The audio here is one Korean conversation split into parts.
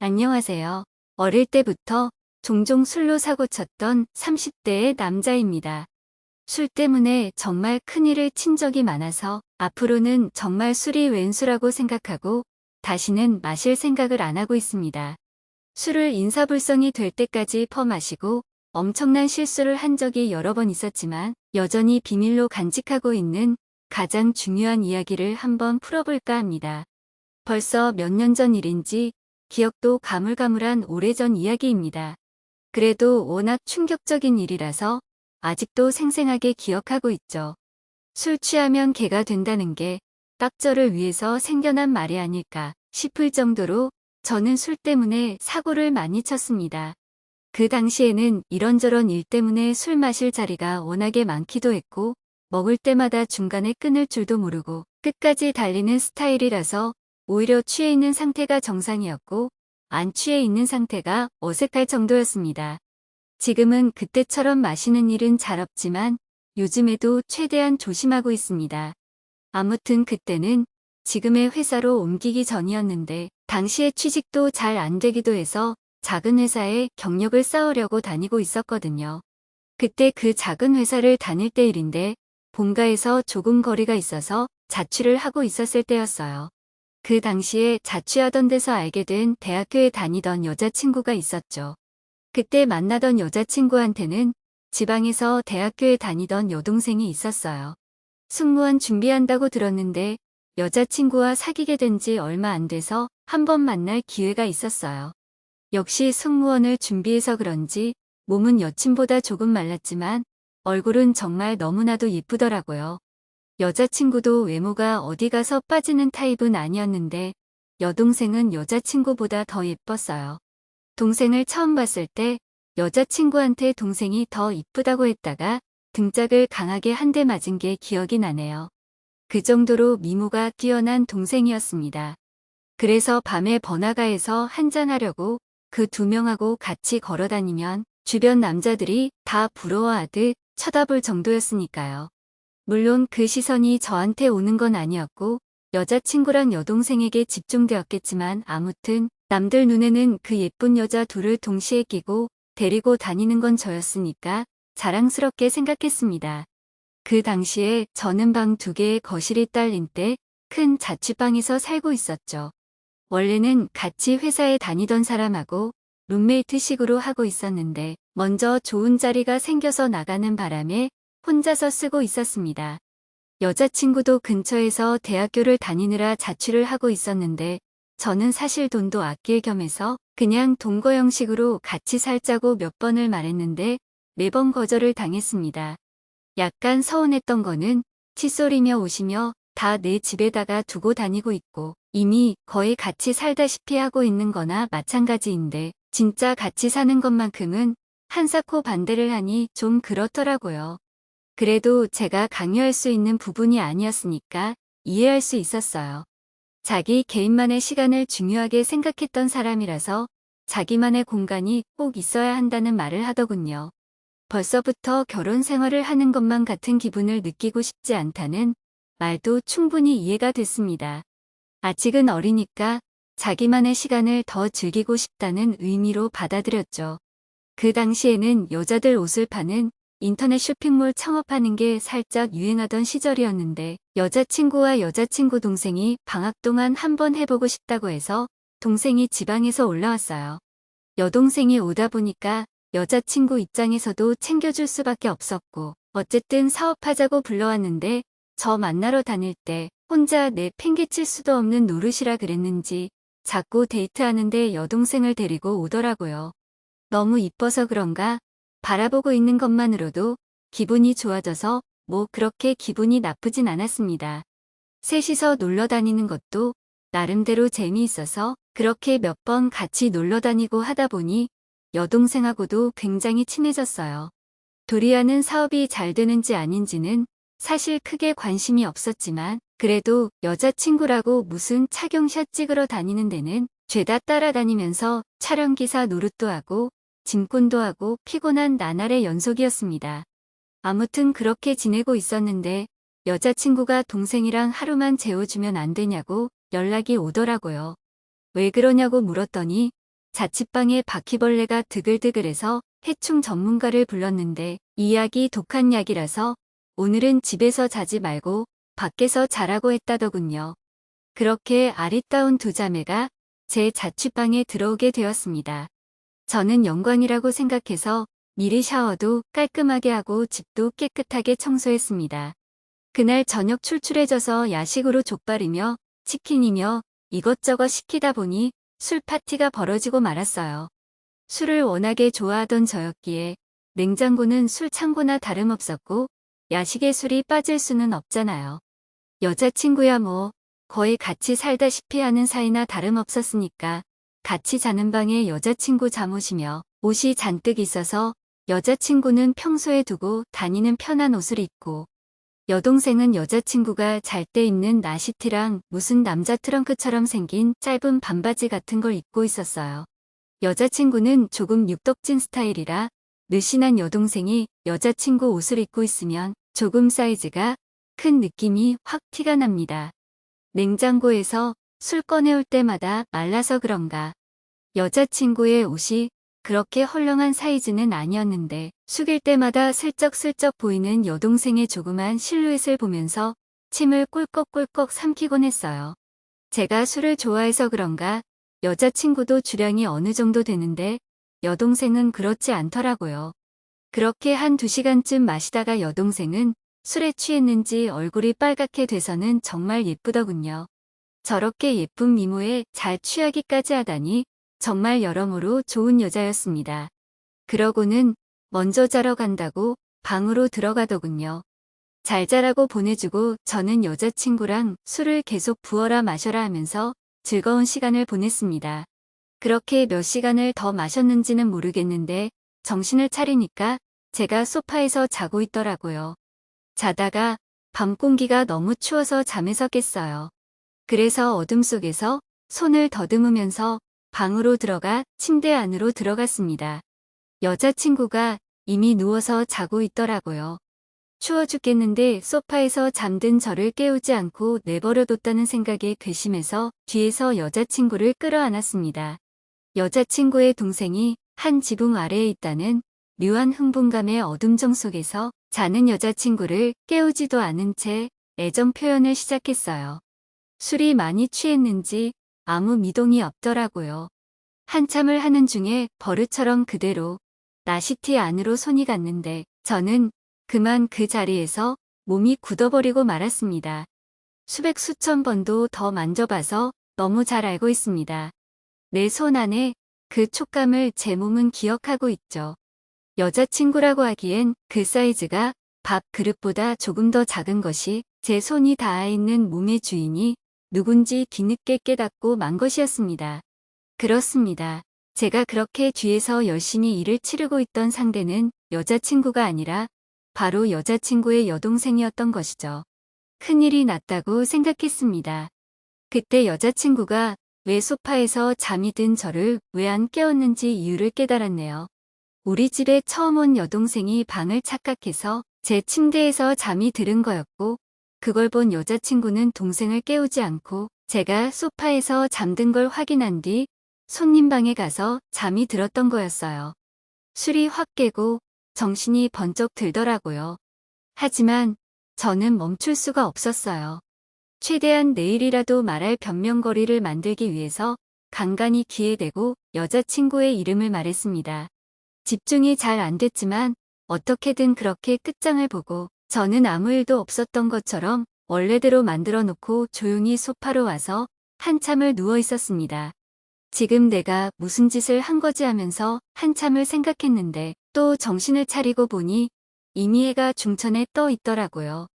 안녕하세요. 어릴 때부터 종종 술로 사고 쳤던 30대의 남자입니다. 술 때문에 정말 큰일을 친 적이 많아서 앞으로는 정말 술이 왼수라고 생각하고 다시는 마실 생각을 안 하고 있습니다. 술을 인사불성이 될 때까지 퍼마시고 엄청난 실수를 한 적이 여러 번 있었지만 여전히 비밀로 간직하고 있는 가장 중요한 이야기를 한번 풀어볼까 합니다. 벌써 몇 년 전 일인지 기억도 가물가물한 오래전 이야기입니다. 그래도 워낙 충격적인 일이라서 아직도 생생하게 기억하고 있죠. 술 취하면 개가 된다는 게 딱 저를 위해서 생겨난 말이 아닐까 싶을 정도로 저는 술 때문에 사고를 많이 쳤습니다. 그 당시에는 이런저런 일 때문에 술 마실 자리가 워낙에 많기도 했고 먹을 때마다 중간에 끊을 줄도 모르고 끝까지 달리는 스타일이라서 오히려 취해 있는 상태가 정상이었고 안 취해 있는 상태가 어색할 정도였습니다. 지금은 그때처럼 마시는 일은 잘 없지만 요즘에도 최대한 조심하고 있습니다. 아무튼 그때는 지금의 회사로 옮기기 전이었는데 당시에 취직도 잘 안 되기도 해서 작은 회사에 경력을 쌓으려고 다니고 있었거든요. 그때 그 작은 회사를 다닐 때 일인데 본가에서 조금 거리가 있어서 자취를 하고 있었을 때였어요. 그 당시에 자취하던 데서 알게 된 대학교에 다니던 여자친구가 있었죠. 그때 만나던 여자친구한테는 지방에서 대학교에 다니던 여동생이 있었어요. 승무원 준비한다고 들었는데 여자친구와 사귀게 된 지 얼마 안 돼서 한번 만날 기회가 있었어요. 역시 승무원을 준비해서 그런지 몸은 여친보다 조금 말랐지만 얼굴은 정말 너무나도 예쁘더라고요. 여자친구도 외모가 어디 가서 빠지는 타입은 아니었는데 여동생은 여자친구보다 더 예뻤어요. 동생을 처음 봤을 때 여자친구한테 동생이 더 이쁘다고 했다가 등짝을 강하게 한 대 맞은 게 기억이 나네요. 그 정도로 미모가 뛰어난 동생이었습니다. 그래서 밤에 번화가에서 한잔하려고 그 두 명하고 같이 걸어다니면 주변 남자들이 다 부러워하듯 쳐다볼 정도였으니까요. 물론 그 시선이 저한테 오는 건 아니었고 여자친구랑 여동생에게 집중되었겠지만 아무튼 남들 눈에는 그 예쁜 여자 둘을 동시에 끼고 데리고 다니는 건 저였으니까 자랑스럽게 생각했습니다. 그 당시에 저는 방 2개의 거실이 딸린 때 큰 자취방에서 살고 있었죠. 원래는 같이 회사에 다니던 사람하고 룸메이트식으로 하고 있었는데 먼저 좋은 자리가 생겨서 나가는 바람에 혼자서 쓰고 있었습니다. 여자친구도 근처에서 대학교를 다니느라 자취를 하고 있었는데 저는 사실 돈도 아낄 겸해서 그냥 동거 형식으로 같이 살자고 몇 번을 말했는데 매번 거절을 당했습니다. 약간 서운했던 거는 칫솔이며 옷이며 다 내 집에다가 두고 다니고 있고 이미 거의 같이 살다시피 하고 있는 거나 마찬가지인데 진짜 같이 사는 것만큼은 한사코 반대를 하니 좀 그렇더라고요. 그래도 제가 강요할 수 있는 부분이 아니었으니까 이해할 수 있었어요. 자기 개인만의 시간을 중요하게 생각했던 사람이라서 자기만의 공간이 꼭 있어야 한다는 말을 하더군요. 벌써부터 결혼 생활을 하는 것만 같은 기분을 느끼고 싶지 않다는 말도 충분히 이해가 됐습니다. 아직은 어리니까 자기만의 시간을 더 즐기고 싶다는 의미로 받아들였죠. 그 당시에는 여자들 옷을 파는 인터넷 쇼핑몰 창업하는 게 살짝 유행하던 시절이었는데 여자친구와 여자친구 동생이 방학 동안 한번 해보고 싶다고 해서 동생이 지방에서 올라왔어요. 여동생이 오다 보니까 여자친구 입장에서도 챙겨줄 수밖에 없었고 어쨌든 사업하자고 불러왔는데 저 만나러 다닐 때 혼자 내 팽개칠 수도 없는 노릇이라 그랬는지 자꾸 데이트하는데 여동생을 데리고 오더라고요. 너무 이뻐서 그런가 바라보고 있는 것만으로도 기분이 좋아져서 뭐 그렇게 기분이 나쁘진 않았습니다. 셋이서 놀러 다니는 것도 나름대로 재미있어서 그렇게 몇 번 같이 놀러 다니고 하다 보니 여동생하고도 굉장히 친해졌어요. 도리아는 사업이 잘 되는지 아닌지는 사실 크게 관심이 없었지만 그래도 여자친구라고 무슨 착용샷 찍으러 다니는 데는 죄다 따라다니면서 촬영기사 노릇도 하고 짐꾼도 하고 피곤한 나날의 연속이었습니다. 아무튼 그렇게 지내고 있었는데 여자친구가 동생이랑 하루만 재워주면 안 되냐고 연락이 오더라고요. 왜 그러냐고 물었더니 자취방에 바퀴벌레가 드글드글해서 해충 전문가를 불렀는데 이 약이 독한 약이라서 오늘은 집에서 자지 말고 밖에서 자라고 했다더군요. 그렇게 아리따운 두 자매가 제 자취방에 들어오게 되었습니다. 저는 영광이라고 생각해서 미리 샤워도 깔끔하게 하고 집도 깨끗하게 청소했습니다. 그날 저녁 출출해져서 야식으로 족발이며 치킨이며 이것저것 시키다 보니 술 파티가 벌어지고 말았어요. 술을 워낙에 좋아하던 저였기에 냉장고는 술 창고나 다름없었고 야식에 술이 빠질 수는 없잖아요. 여자친구야 뭐 거의 같이 살다시피 하는 사이나 다름없었으니까 같이 자는 방에 여자친구 잠옷이며 옷이 잔뜩 있어서 여자친구는 평소에 두고 다니는 편한 옷을 입고 여동생은 여자친구가 잘 때 입는 나시티랑 무슨 남자 트렁크처럼 생긴 짧은 반바지 같은 걸 입고 있었어요. 여자친구는 조금 육덕진 스타일이라 느씬한 여동생이 여자친구 옷을 입고 있으면 조금 사이즈가 큰 느낌이 확 티가 납니다. 냉장고에서 술 꺼내올 때마다 말라서 그런가 여자친구의 옷이 그렇게 헐렁한 사이즈는 아니었는데 숙일 때마다 슬쩍슬쩍 보이는 여동생의 조그만 실루엣을 보면서 침을 꿀꺽꿀꺽 삼키곤 했어요. 제가 술을 좋아해서 그런가 여자친구도 주량이 어느 정도 되는데 여동생은 그렇지 않더라고요. 그렇게 한 2시간쯤 마시다가 여동생은 술에 취했는지 얼굴이 빨갛게 돼서는 정말 예쁘더군요. 저렇게 예쁜 미모에 잘 취하기까지 하다니 정말 여러모로 좋은 여자였습니다. 그러고는 먼저 자러 간다고 방으로 들어가더군요. 잘 자라고 보내주고 저는 여자친구랑 술을 계속 부어라 마셔라 하면서 즐거운 시간을 보냈습니다. 그렇게 몇 시간을 더 마셨는지는 모르겠는데 정신을 차리니까 제가 소파에서 자고 있더라고요. 자다가 밤 공기가 너무 추워서 잠에서 깼어요. 그래서 어둠 속에서 손을 더듬으면서 방으로 들어가 침대 안으로 들어갔습니다. 여자친구가 이미 누워서 자고 있더라고요. 추워 죽겠는데 소파에서 잠든 저를 깨우지 않고 내버려뒀다는 생각에 괘씸해서 뒤에서 여자친구를 끌어안았습니다. 여자친구의 동생이 한 지붕 아래에 있다는 묘한 흥분감의 어둠정 속에서 자는 여자친구를 깨우지도 않은 채 애정 표현을 시작했어요. 술이 많이 취했는지 아무 미동이 없더라고요. 한참을 하는 중에 버릇처럼 그대로 나시티 안으로 손이 갔는데 저는 그만 그 자리에서 몸이 굳어버리고 말았습니다. 수백 수천 번도 더 만져봐서 너무 잘 알고 있습니다. 내 손 안에 그 촉감을 제 몸은 기억하고 있죠. 여자친구라고 하기엔 그 사이즈가 밥 그릇보다 조금 더 작은 것이 제 손이 닿아 있는 몸의 주인이 누군지 뒤늦게 깨닫고 만 것이었습니다. 그렇습니다. 제가 그렇게 뒤에서 열심히 일을 치르고 있던 상대는 여자친구가 아니라 바로 여자친구의 여동생이었던 것이죠. 큰일이 났다고 생각했습니다. 그때 여자친구가 왜 소파에서 잠이 든 저를 왜 안 깨웠는지 이유를 깨달았네요. 우리 집에 처음 온 여동생이 방을 착각해서 제 침대에서 잠이 들은 거였고 그걸 본 여자친구는 동생을 깨우지 않고 제가 소파에서 잠든 걸 확인한 뒤 손님 방에 가서 잠이 들었던 거였어요. 술이 확 깨고 정신이 번쩍 들더라고요. 하지만 저는 멈출 수가 없었어요. 최대한 내일이라도 말할 변명거리를 만들기 위해서 간간히 귀에 대고 여자친구의 이름을 말했습니다. 집중이 잘 안 됐지만 어떻게든 그렇게 끝장을 보고 저는 아무 일도 없었던 것처럼 원래대로 만들어 놓고 조용히 소파로 와서 한참을 누워 있었습니다. 지금 내가 무슨 짓을 한 거지 하면서 한참을 생각했는데 또 정신을 차리고 보니 이미 해가 중천에 떠 있더라고요.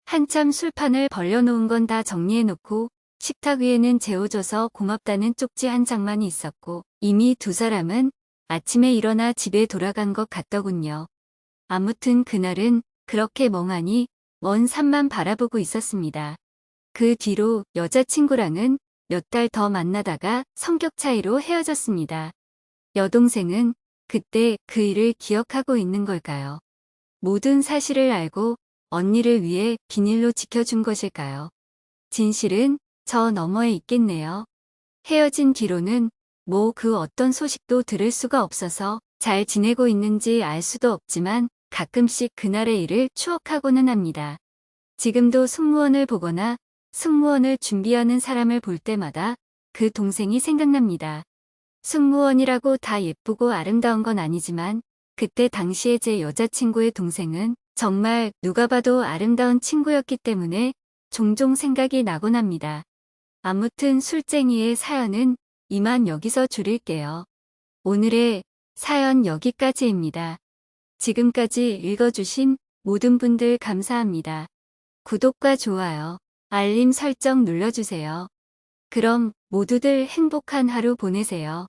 한참 술판을 벌려놓은 건 다 정리해놓고 식탁 위에는 재워줘서 고맙다는 쪽지 한 장만 있었고 이미 두 사람은 아침에 일어나 집에 돌아간 것 같더군요. 아무튼 그날은 그렇게 멍하니 먼 산만 바라보고 있었습니다. 그 뒤로 여자친구랑은 몇 달 더 만나다가 성격 차이로 헤어졌습니다. 여동생은 그때 그 일을 기억하고 있는 걸까요? 모든 사실을 알고 언니를 위해 비밀로 지켜준 것일까요? 진실은 저 너머에 있겠네요. 헤어진 뒤로는 그 어떤 소식도 들을 수가 없어서 잘 지내고 있는지 알 수도 없지만 가끔씩 그날의 일을 추억하고는 합니다. 지금도 승무원을 보거나 승무원을 준비하는 사람을 볼 때마다 그 동생이 생각납니다. 승무원이라고 다 예쁘고 아름다운 건 아니지만 그때 당시에 제 여자친구의 동생은 정말 누가 봐도 아름다운 친구였기 때문에 종종 생각이 나곤 합니다. 아무튼 술쟁이의 사연은 이만 여기서 줄일게요. 오늘의 사연 여기까지입니다. 지금까지 읽어주신 모든 분들 감사합니다. 구독과 좋아요, 알림 설정 눌러주세요. 그럼 모두들 행복한 하루 보내세요.